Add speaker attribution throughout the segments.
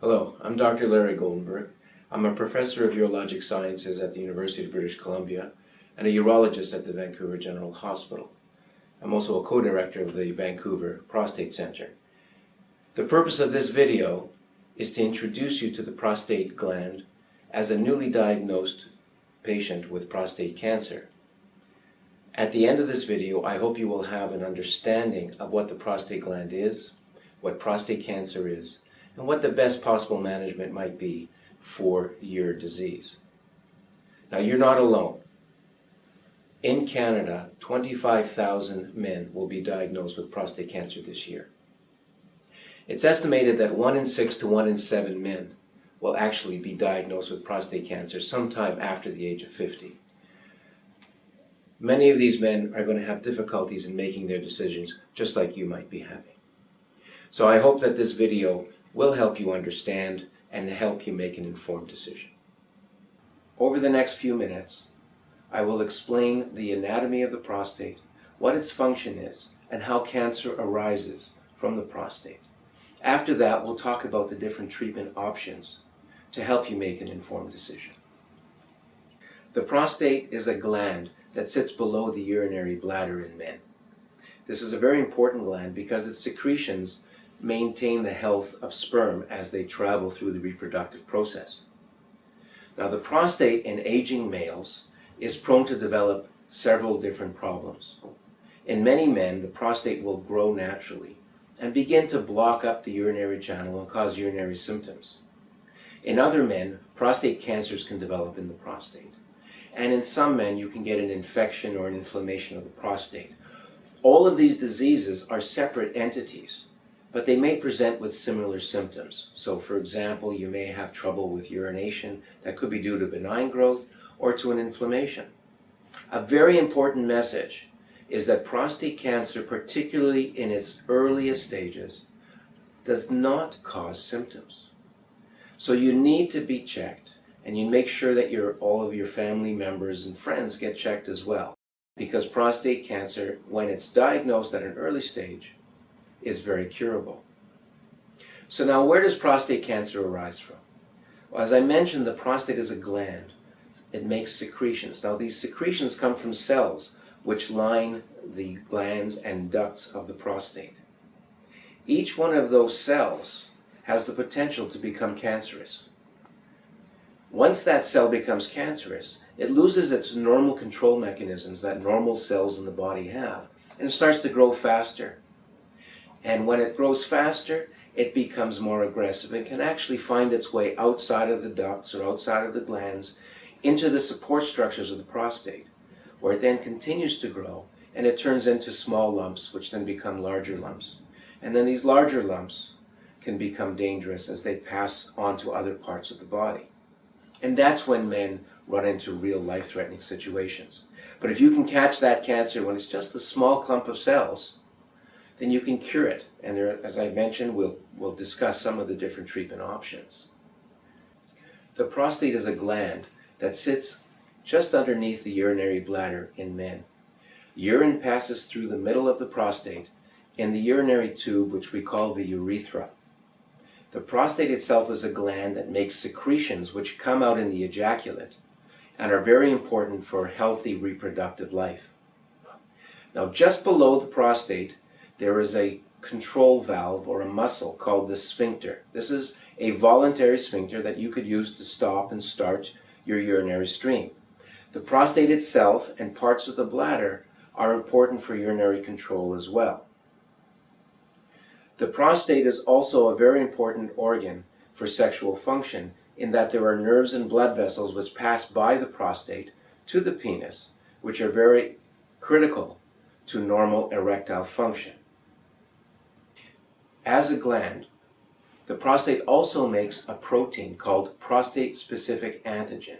Speaker 1: Hello, I'm Dr. Larry Goldenberg. I'm a professor of urologic sciences at the University of British Columbia and a urologist at the Vancouver General Hospital. I'm also a co-director of the Vancouver Prostate Center. The purpose of this video is to introduce you to the prostate gland as a newly diagnosed patient with prostate cancer. At the end of this video, I hope you will have an understanding of what the prostate gland is, what prostate cancer is, and what the best possible management might be for your disease. Now, you're not alone. In Canada, 25,000 men will be diagnosed with prostate cancer this year. It's estimated that 1 in 6 to 1 in 7 men will actually be diagnosed with prostate cancer sometime after the age of 50. Many of these men are going to have difficulties in making their decisions, just like you might be having. So I hope that this video will help you understand and help you make an informed decision. Over the next few minutes, I will explain the anatomy of the prostate, what its function is, and how cancer arises from the prostate. After that, we'll talk about the different treatment options to help you make an informed decision. The prostate is a gland that sits below the urinary bladder in men. This is a very important gland because its secretions maintain the health of sperm as they travel through the reproductive process. Now, the prostate in aging males is prone to develop several different problems. In many men, the prostate will grow naturally and begin to block up the urinary channel and cause urinary symptoms. In other men, prostate cancers can develop in the prostate. And in some men, you can get an infection or an inflammation of the prostate. All of these diseases are separate entities, but they may present with similar symptoms. So, for example, you may have trouble with urination that could be due to benign growth or to an inflammation. A very important message is that prostate cancer, particularly in its earliest stages, does not cause symptoms. So you need to be checked, and you make sure that all of your family members and friends get checked as well, because prostate cancer, when it's diagnosed at an early stage, is very curable. So now, where does prostate cancer arise from? Well, as I mentioned, the prostate is a gland. It makes secretions. Now, these secretions come from cells which line the glands and ducts of the prostate. Each one of those cells has the potential to become cancerous. Once that cell becomes cancerous, it loses its normal control mechanisms that normal cells in the body have, and it starts to grow faster. And when it grows faster, it becomes more aggressive and can actually find its way outside of the ducts or outside of the glands into the support structures of the prostate, where it then continues to grow, and it turns into small lumps, which then become larger lumps. And then these larger lumps can become dangerous as they pass on to other parts of the body. And that's when men run into real life-threatening situations. But if you can catch that cancer when it's just a small clump of cells, then you can cure it. And there, as I mentioned, we'll discuss some of the different treatment options. The prostate is a gland that sits just underneath the urinary bladder in men. Urine passes through the middle of the prostate in the urinary tube, which we call the urethra. The prostate itself is a gland that makes secretions which come out in the ejaculate and are very important for healthy reproductive life. Now, just below the prostate, there is a control valve or a muscle called the sphincter. This is a voluntary sphincter that you could use to stop and start your urinary stream. The prostate itself and parts of the bladder are important for urinary control as well. The prostate is also a very important organ for sexual function in that there are nerves and blood vessels which pass by the prostate to the penis, which are very critical to normal erectile function. As a gland, the prostate also makes a protein called prostate-specific antigen,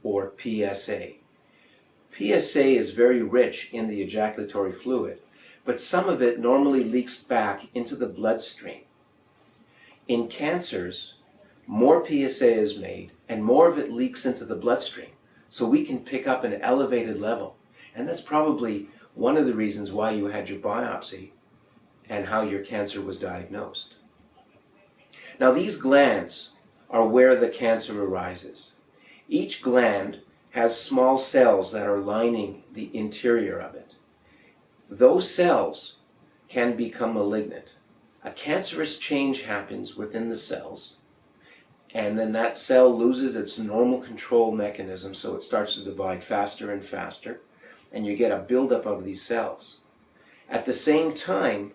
Speaker 1: or PSA. PSA is very rich in the ejaculatory fluid, but some of it normally leaks back into the bloodstream. In cancers, more PSA is made and more of it leaks into the bloodstream, so we can pick up an elevated level. And that's probably one of the reasons why you had your biopsy and how your cancer was diagnosed. Now these glands are where the cancer arises. Each gland has small cells that are lining the interior of it. Those cells can become malignant. A cancerous change happens within the cells, and then that cell loses its normal control mechanism, so it starts to divide faster and faster, and you get a buildup of these cells. At the same time,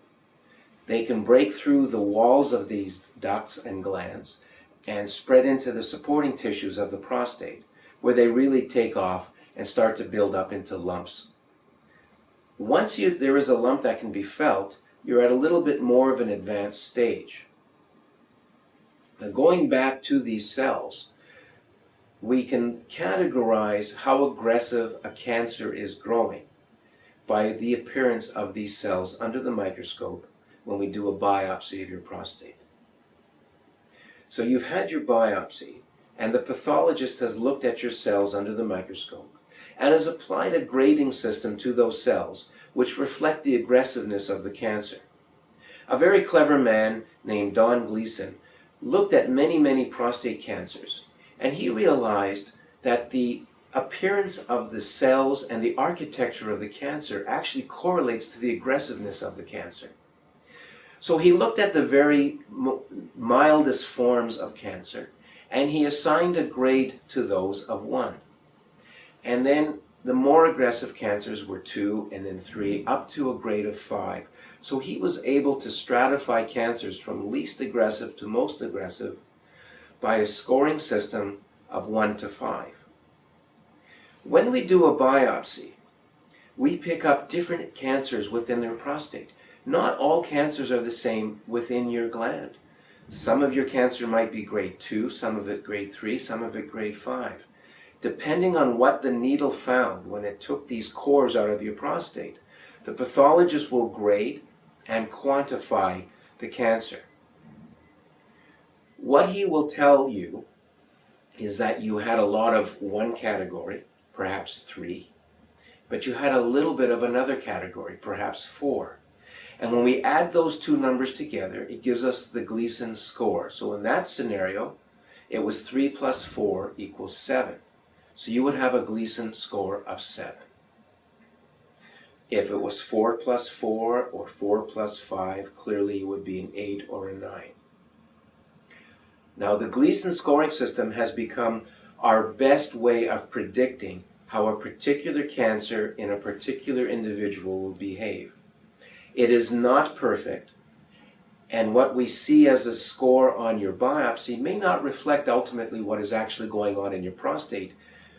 Speaker 1: they can break through the walls of these ducts and glands and spread into the supporting tissues of the prostate, where they really take off and start to build up into lumps. Once there is a lump that can be felt, you're at a little bit more of an advanced stage. Now, going back to these cells, we can categorize how aggressive a cancer is growing by the appearance of these cells under the microscope when we do a biopsy of your prostate. So you've had your biopsy, and the pathologist has looked at your cells under the microscope and has applied a grading system to those cells which reflect the aggressiveness of the cancer. A very clever man named Don Gleason looked at many prostate cancers, and he realized that the appearance of the cells and the architecture of the cancer actually correlates to the aggressiveness of the cancer. So he looked at the very mildest forms of cancer, and he assigned a grade to those of 1. And then the more aggressive cancers were 2, and then 3, up to a grade of 5. So he was able to stratify cancers from least aggressive to most aggressive by a scoring system of 1 to 5. When we do a biopsy, we pick up different cancers within their prostate. Not all cancers are the same within your gland. Some of your cancer might be grade 2, some of it grade 3, some of it grade 5. Depending on what the needle found when it took these cores out of your prostate, the pathologist will grade and quantify the cancer. What he will tell you is that you had a lot of one category, perhaps 3, but you had a little bit of another category, perhaps 4. And when we add those two numbers together, it gives us the Gleason score. So in that scenario, it was 3 plus 4 equals 7. So you would have a Gleason score of 7. If it was 4 plus 4 or 4 plus 5, clearly it would be an 8 or a 9. Now the Gleason scoring system has become our best way of predicting how a particular cancer in a particular individual will behave. It is not perfect, and what we see as a score on your biopsy may not reflect ultimately what is actually going on in your prostate,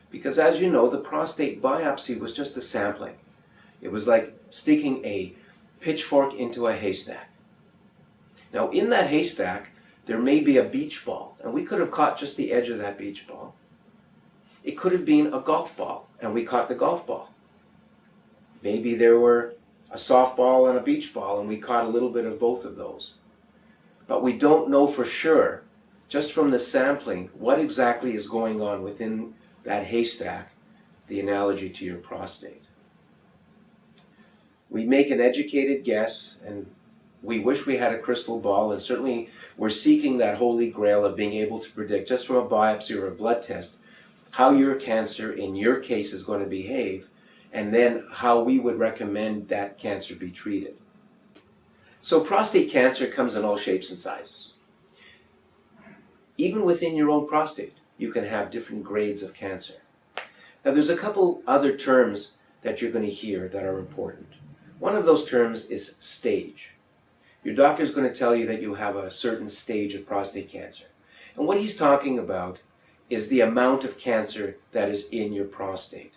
Speaker 1: because as you know, the prostate biopsy was just a sampling. It was like sticking a pitchfork into a haystack. Now in that haystack, there may be a beach ball, and we could have caught just the edge of that beach ball. It could have been a golf ball, and we caught the golf ball. Maybe there were a softball and a beach ball, and we caught a little bit of both of those. But we don't know for sure, just from the sampling, what exactly is going on within that haystack, the analogy to your prostate. We make an educated guess, and we wish we had a crystal ball, and certainly we're seeking that holy grail of being able to predict, just from a biopsy or a blood test, how your cancer in your case is going to behave, and then how we would recommend that cancer be treated. So prostate cancer comes in all shapes and sizes. Even within your own prostate, you can have different grades of cancer. Now there's a couple other terms that you're going to hear that are important. One of those terms is stage. Your doctor is going to tell you that you have a certain stage of prostate cancer. And what he's talking about is the amount of cancer that is in your prostate.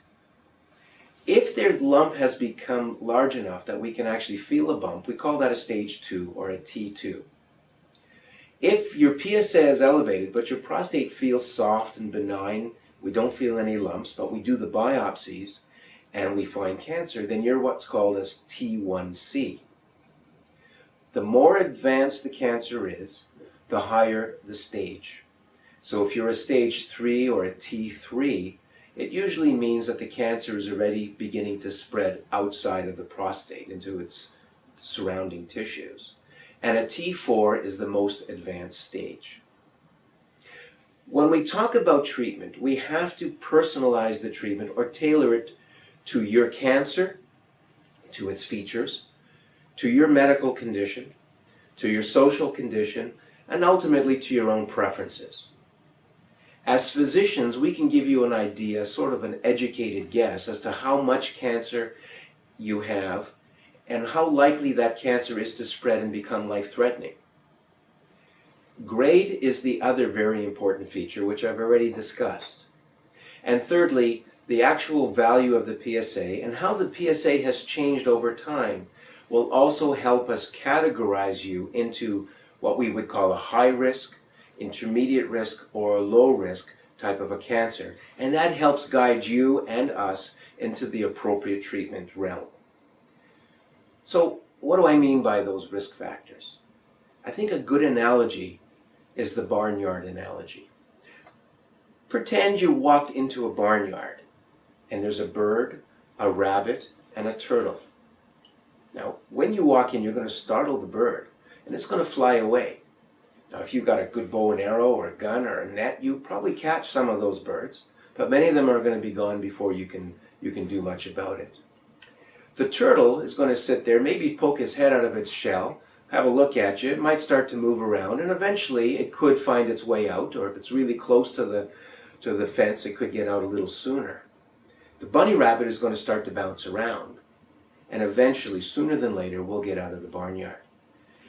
Speaker 1: If their lump has become large enough that we can actually feel a bump, we call that a stage 2 or a T2. If your PSA is elevated, but your prostate feels soft and benign, we don't feel any lumps, but we do the biopsies and we find cancer, then you're what's called as T1C. The more advanced the cancer is, the higher the stage. So if you're a stage 3 or a T3, it usually means that the cancer is already beginning to spread outside of the prostate into its surrounding tissues. and a T4 is the most advanced stage. When we talk about treatment, we have to personalize the treatment or tailor it to your cancer, to its features, to your medical condition, to your social condition, and ultimately to your own preferences. As physicians, we can give you an idea, sort of an educated guess, as to how much cancer you have and how likely that cancer is to spread and become life-threatening. Grade is the other very important feature, which I've already discussed. And thirdly, the actual value of the PSA and how the PSA has changed over time will also help us categorize you into what we would call a high risk, intermediate risk, or a low risk type of a cancer. And that helps guide you and us into the appropriate treatment realm. So what do I mean by those risk factors? I think a good analogy is the barnyard analogy. Pretend you walked into a barnyard and there's a bird, a rabbit, and a turtle. Now, when you walk in, you're going to startle the bird and it's going to fly away. Now, if you've got a good bow and arrow or a gun or a net, you probably catch some of those birds, but many of them are going to be gone before you can do much about it. The turtle is going to sit there, maybe poke its head out of its shell, have a look at you. It might start to move around, and eventually it could find its way out, or if it's really close to the fence, it could get out a little sooner. The bunny rabbit is going to start to bounce around, and eventually, sooner than later, we'll get out of the barnyard.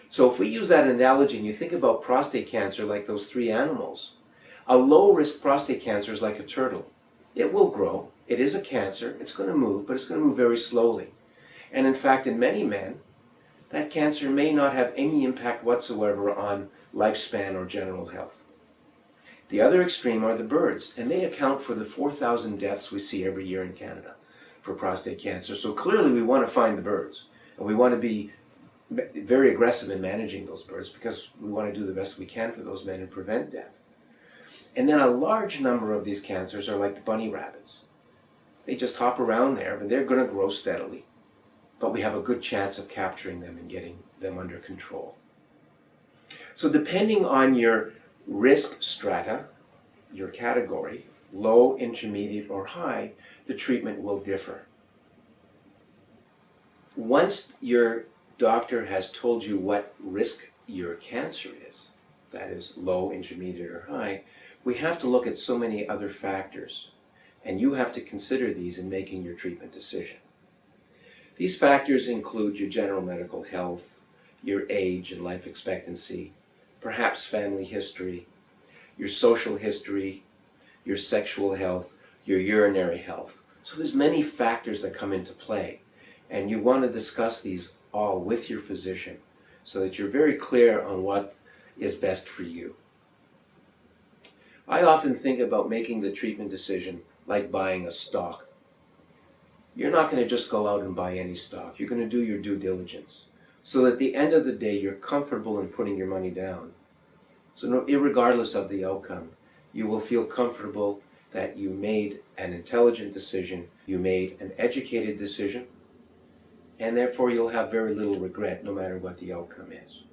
Speaker 1: So if we use that analogy and you think about prostate cancer like those three animals, a low-risk prostate cancer is like a turtle. It will grow. It is a cancer. It's going to move, but it's going to move very slowly. And in fact, in many men, that cancer may not have any impact whatsoever on lifespan or general health. The other extreme are the birds, and they account for the 4,000 deaths we see every year in Canada for prostate cancer. So clearly we want to find the birds, and we want to be very aggressive in managing those birds because we want to do the best we can for those men and prevent death. And then a large number of these cancers are like the bunny rabbits. They just hop around there, but they're going to grow steadily. But we have a good chance of capturing them and getting them under control. So depending on your risk strata, your category, low, intermediate, or high, the treatment will differ. Once your doctor has told you what risk your cancer is, that is low, intermediate, or high, we have to look at so many other factors, and you have to consider these in making your treatment decision. These factors include your general medical health, your age and life expectancy, perhaps family history, your social history, your sexual health, your urinary health. So there's many factors that come into play, and you want to discuss these all with your physician so that you're very clear on what is best for you. I often think about making the treatment decision like buying a stock. You're not going to just go out and buy any stock. You're going to do your due diligence so that at the end of the day you're comfortable in putting your money down. So irregardless of the outcome, you will feel comfortable that you made an intelligent decision, you made an educated decision, and therefore you'll have very little regret no matter what the outcome is.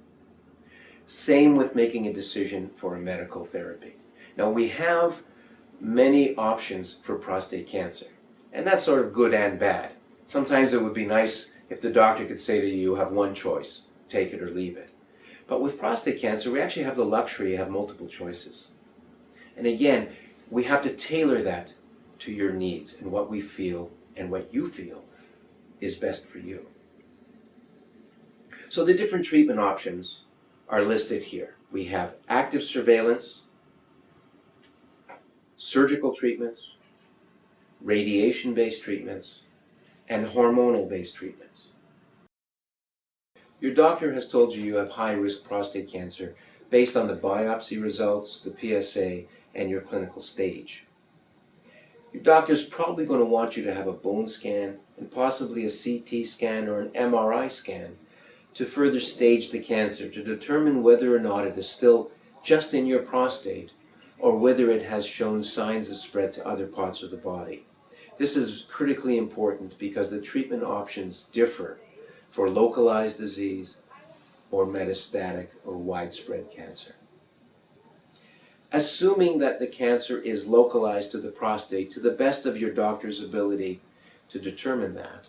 Speaker 1: Same with making a decision for a medical therapy. Now we have many options for prostate cancer, and that's sort of good and bad. Sometimes it would be nice if the doctor could say to you, you have one choice, take it or leave it. But with prostate cancer, we actually have the luxury to have multiple choices. And again, we have to tailor that to your needs and what we feel and what you feel is best for you. So the different treatment options are listed here. We have active surveillance, surgical treatments, radiation-based treatments, and hormonal-based treatments. Your doctor has told you you have high-risk prostate cancer based on the biopsy results, the PSA, and your clinical stage. Your doctor's probably going to want you to have a bone scan and possibly a CT scan or an MRI scan to further stage the cancer to determine whether or not it is still just in your prostate or whether it has shown signs of spread to other parts of the body. This is critically important because the treatment options differ for localized disease, or metastatic or widespread cancer. Assuming that the cancer is localized to the prostate to the best of your doctor's ability to determine that,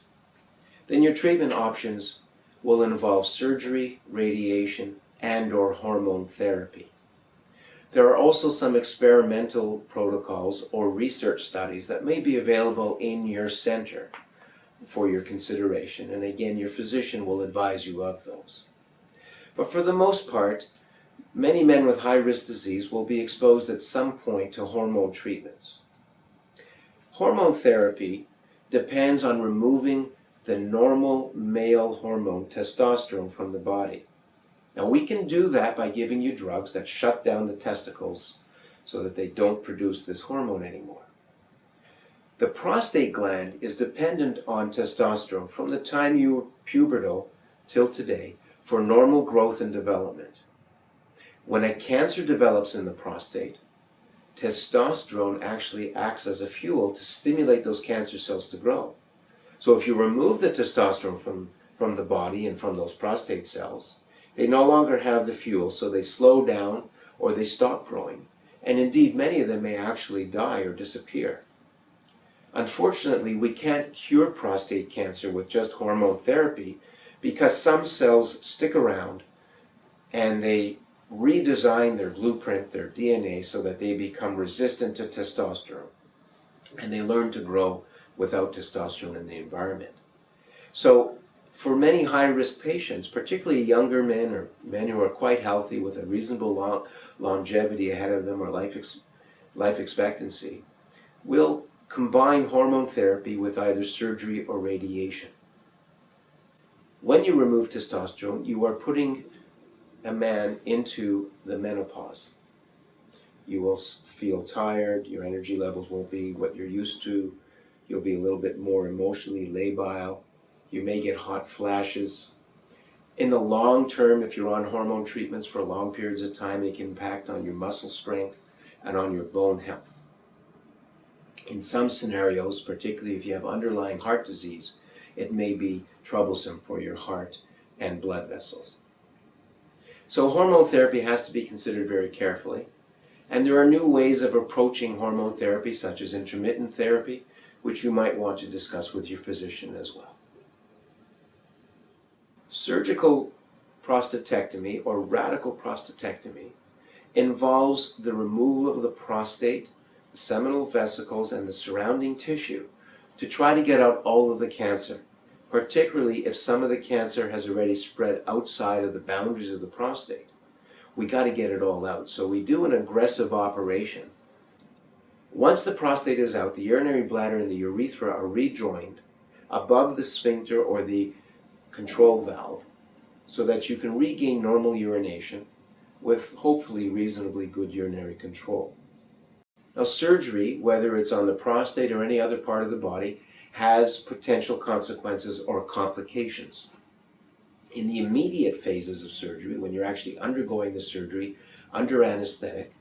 Speaker 1: then your treatment options will involve surgery, radiation, and/or hormone therapy. There are also some experimental protocols or research studies that may be available in your center for your consideration, and again, your physician will advise you of those. But for the most part, many men with high-risk disease will be exposed at some point to hormone treatments. Hormone therapy depends on removing the normal male hormone testosterone from the body. Now, we can do that by giving you drugs that shut down the testicles so that they don't produce this hormone anymore. The prostate gland is dependent on testosterone from the time you were pubertal till today for normal growth and development. When a cancer develops in the prostate, testosterone actually acts as a fuel to stimulate those cancer cells to grow. So if you remove the testosterone from the body and from those prostate cells, they no longer have the fuel, so they slow down or they stop growing. And indeed, many of them may actually die or disappear. Unfortunately, we can't cure prostate cancer with just hormone therapy because some cells stick around and they redesign their blueprint, their DNA, so that they become resistant to testosterone. And they learn to grow without testosterone in the environment. So for many high-risk patients, particularly younger men or men who are quite healthy with a reasonable longevity ahead of them or life expectancy, will combine hormone therapy with either surgery or radiation. When you remove testosterone, you are putting a man into the menopause. You will feel tired, your energy levels won't be what you're used to, you'll be a little bit more emotionally labile, you may get hot flashes. In the long term, if you're on hormone treatments for long periods of time, it can impact on your muscle strength and on your bone health. In some scenarios, particularly if you have underlying heart disease, it may be troublesome for your heart and blood vessels. So hormone therapy has to be considered very carefully. And there are new ways of approaching hormone therapy, such as intermittent therapy, which you might want to discuss with your physician as well. Surgical prostatectomy or radical prostatectomy involves the removal of the prostate, the seminal vesicles, and the surrounding tissue to try to get out all of the cancer, particularly if some of the cancer has already spread outside of the boundaries of the prostate. We got to get it all out. So we do an aggressive operation. Once the prostate is out, the urinary bladder and the urethra are rejoined above the sphincter or the control valve so that you can regain normal urination with hopefully reasonably good urinary control. Now, surgery, whether it's on the prostate or any other part of the body, has potential consequences or complications. In the immediate phases of surgery, when you're actually undergoing the surgery under anesthetic,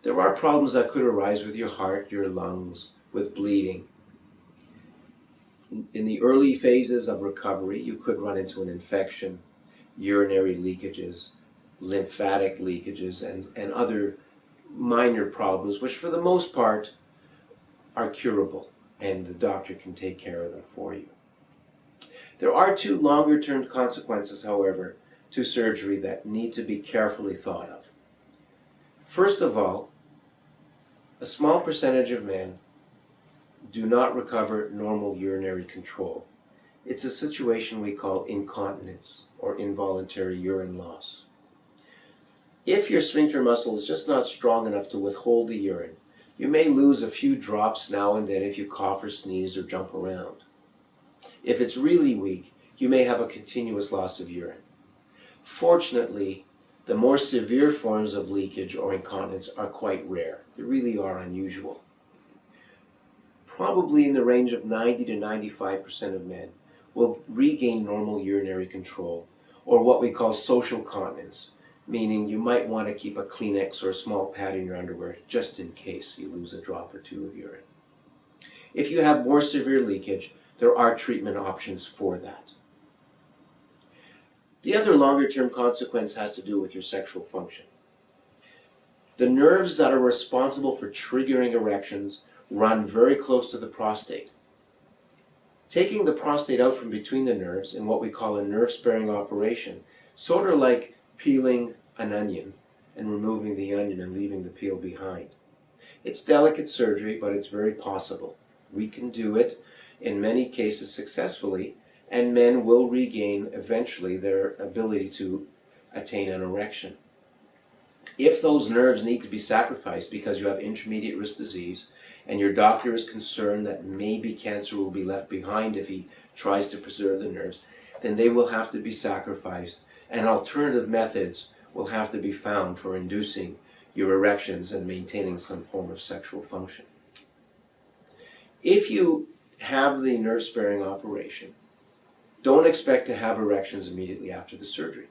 Speaker 1: there are problems that could arise with your heart, your lungs, with bleeding. In the early phases of recovery, you could run into an infection, urinary leakages, lymphatic leakages, and other minor problems, which for the most part are curable, and the doctor can take care of them for you. There are two longer-term consequences, however, to surgery that need to be carefully thought of. First of all, a small percentage of men do not recover normal urinary control. It's a situation we call incontinence or involuntary urine loss. If your sphincter muscle is just not strong enough to withhold the urine, you may lose a few drops now and then if you cough or sneeze or jump around. If it's really weak, you may have a continuous loss of urine. Fortunately, the more severe forms of leakage or incontinence are quite rare. They really are unusual. Probably in the range of 90 to 95% of men will regain normal urinary control, or what we call social continence, meaning you might want to keep a Kleenex or a small pad in your underwear just in case you lose a drop or two of urine. If you have more severe leakage, there are treatment options for that. The other longer-term consequence has to do with your sexual function. The nerves that are responsible for triggering erections run very close to the prostate. Taking the prostate out from between the nerves in what we call a nerve-sparing operation, sort of like peeling an onion and removing the onion and leaving the peel behind. It's delicate surgery, but it's very possible. We can do it in many cases successfully, and men will regain eventually their ability to attain an erection. If those nerves need to be sacrificed because you have intermediate risk disease and your doctor is concerned that maybe cancer will be left behind if he tries to preserve the nerves, then they will have to be sacrificed, and alternative methods will have to be found for inducing your erections and maintaining some form of sexual function. If you have the nerve-sparing operation, don't expect to have erections immediately after the surgery.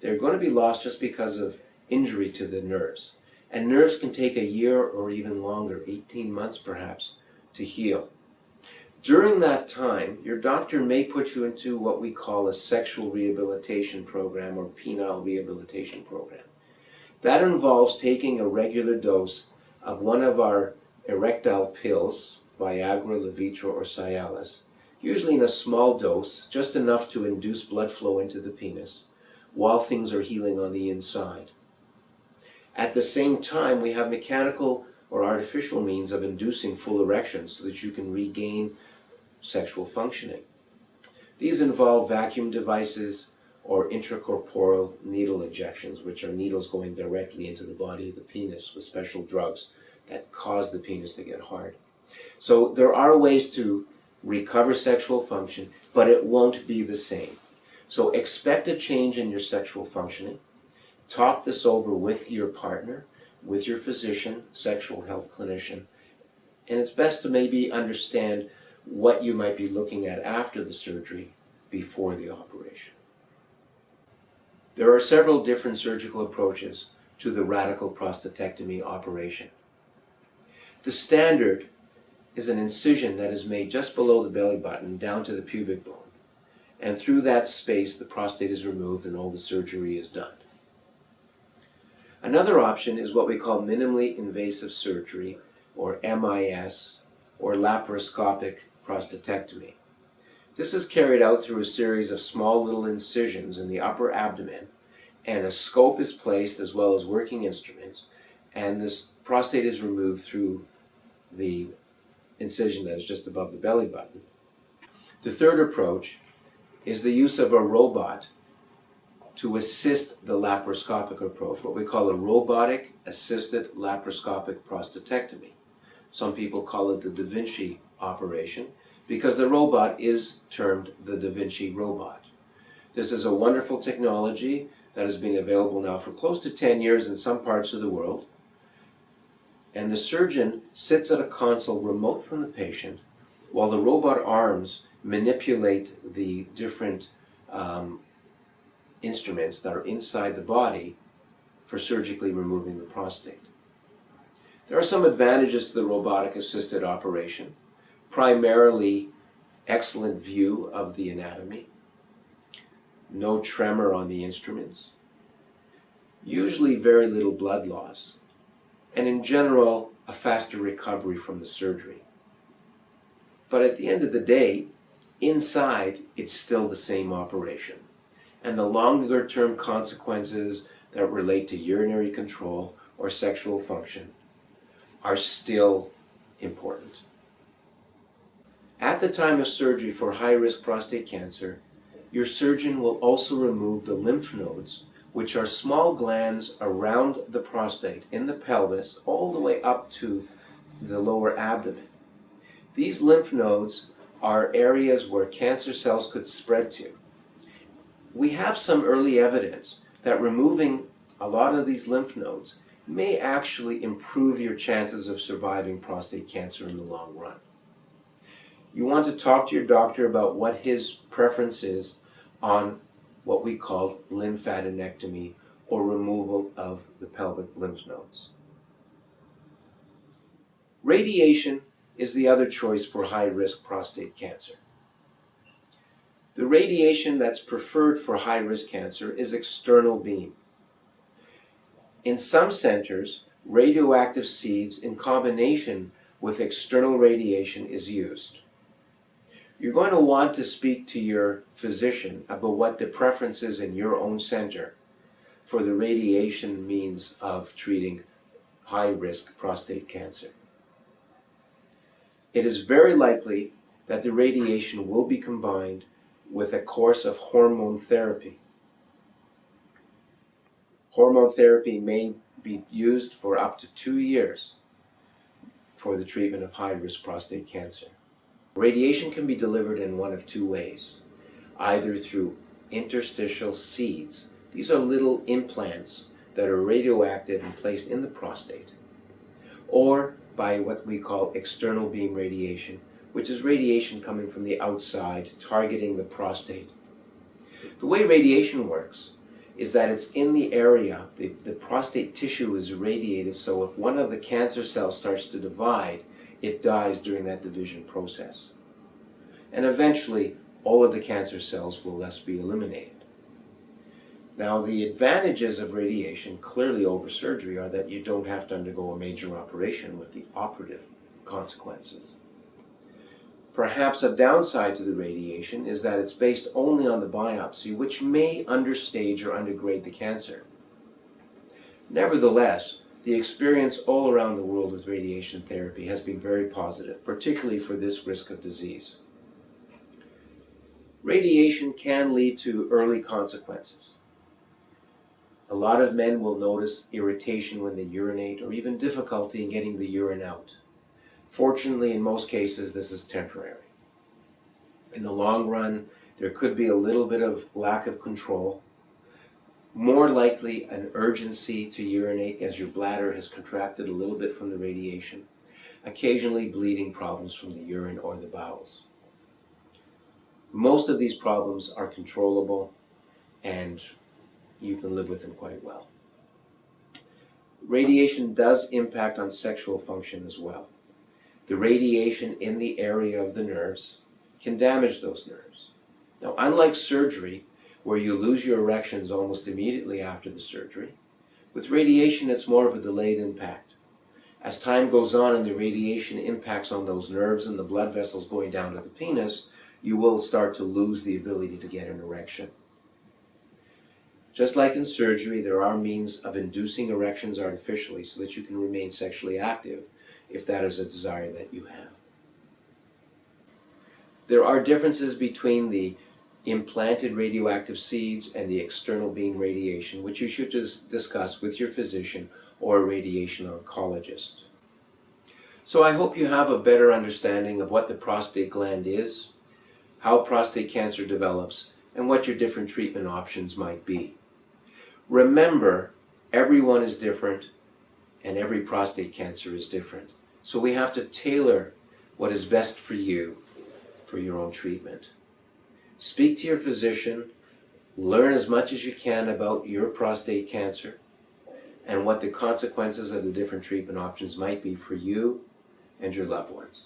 Speaker 1: They're going to be lost just because of injury to the nerves. And nerves can take a year or even longer, 18 months perhaps, to heal. During that time, your doctor may put you into what we call a sexual rehabilitation program or penile rehabilitation program. That involves taking a regular dose of one of our erectile pills, Viagra, Levitra, or Cialis, usually in a small dose, just enough to induce blood flow into the penis, while things are healing on the inside. At the same time, we have mechanical or artificial means of inducing full erections so that you can regain sexual functioning. These involve vacuum devices or intracorporeal needle injections, which are needles going directly into the body of the penis with special drugs that cause the penis to get hard. So there are ways to recover sexual function, but it won't be the same. So expect a change in your sexual functioning. Talk this over with your partner, with your physician, sexual health clinician, and it's best to maybe understand what you might be looking at after the surgery before the operation. There are several different surgical approaches to the radical prostatectomy operation. The standard is an incision that is made just below the belly button down to the pubic bone, and through that space the prostate is removed and all the surgery is done. Another option is what we call minimally invasive surgery, or MIS, or laparoscopic prostatectomy. This is carried out through a series of small little incisions in the upper abdomen, and a scope is placed as well as working instruments, and this prostate is removed through the incision that is just above the belly button. The third approach is the use of a robot to assist the laparoscopic approach, what we call a robotic assisted laparoscopic prostatectomy. Some people call it the Da Vinci operation because the robot is termed the Da Vinci robot. This is a wonderful technology that has been available now for close to 10 years in some parts of the world. And the surgeon sits at a console remote from the patient while the robot arms manipulate the different instruments that are inside the body for surgically removing the prostate. There are some advantages to the robotic assisted operation, primarily excellent view of the anatomy, no tremor on the instruments, usually very little blood loss, and in general a faster recovery from the surgery. But at the end of the day, inside it's still the same operation. And the longer term consequences that relate to urinary control or sexual function are still important. At the time of surgery for high-risk prostate cancer, your surgeon will also remove the lymph nodes, which are small glands around the prostate in the pelvis all the way up to the lower abdomen. These lymph nodes are areas where cancer cells could spread to. We have some early evidence that removing a lot of these lymph nodes may actually improve your chances of surviving prostate cancer in the long run. You want to talk to your doctor about what his preference is on what we call lymphadenectomy or removal of the pelvic lymph nodes. Radiation is the other choice for high-risk prostate cancer. The radiation that's preferred for high-risk cancer is external beam. In some centers, radioactive seeds in combination with external radiation is used. You're going to want to speak to your physician about what the preference is in your own center for the radiation means of treating high-risk prostate cancer. It is very likely that the radiation will be combined with a course of hormone therapy. Hormone therapy may be used for up to 2 years for the treatment of high-risk prostate cancer. Radiation can be delivered in one of two ways, either through interstitial seeds. These are little implants that are radioactive and placed in the prostate, or by what we call external beam radiation, which is radiation coming from the outside targeting the prostate. The way radiation works is that it's in the area, the prostate tissue is irradiated, so if one of the cancer cells starts to divide, it dies during that division process. And eventually, all of the cancer cells will thus be eliminated. Now, the advantages of radiation, clearly over surgery, are that you don't have to undergo a major operation with the operative consequences. Perhaps a downside to the radiation is that it's based only on the biopsy, which may understage or undergrade the cancer. Nevertheless, the experience all around the world with radiation therapy has been very positive, particularly for this risk of disease. Radiation can lead to early consequences. A lot of men will notice irritation when they urinate or even difficulty in getting the urine out. Fortunately, in most cases, this is temporary. In the long run, there could be a little bit of lack of control, more likely an urgency to urinate as your bladder has contracted a little bit from the radiation, occasionally bleeding problems from the urine or the bowels. Most of these problems are controllable and you can live with them quite well. Radiation does impact on sexual function as well. The radiation in the area of the nerves can damage those nerves. Now, unlike surgery, where you lose your erections almost immediately after the surgery, with radiation it's more of a delayed impact. As time goes on and the radiation impacts on those nerves and the blood vessels going down to the penis, you will start to lose the ability to get an erection. Just like in surgery, there are means of inducing erections artificially so that you can remain sexually active if that is a desire that you have. There are differences between the implanted radioactive seeds and the external beam radiation, which you should discuss with your physician or a radiation oncologist. So I hope you have a better understanding of what the prostate gland is, how prostate cancer develops, and what your different treatment options might be. Remember, everyone is different and every prostate cancer is different. So we have to tailor what is best for you for your own treatment. Speak to your physician, learn as much as you can about your prostate cancer and what the consequences of the different treatment options might be for you and your loved ones.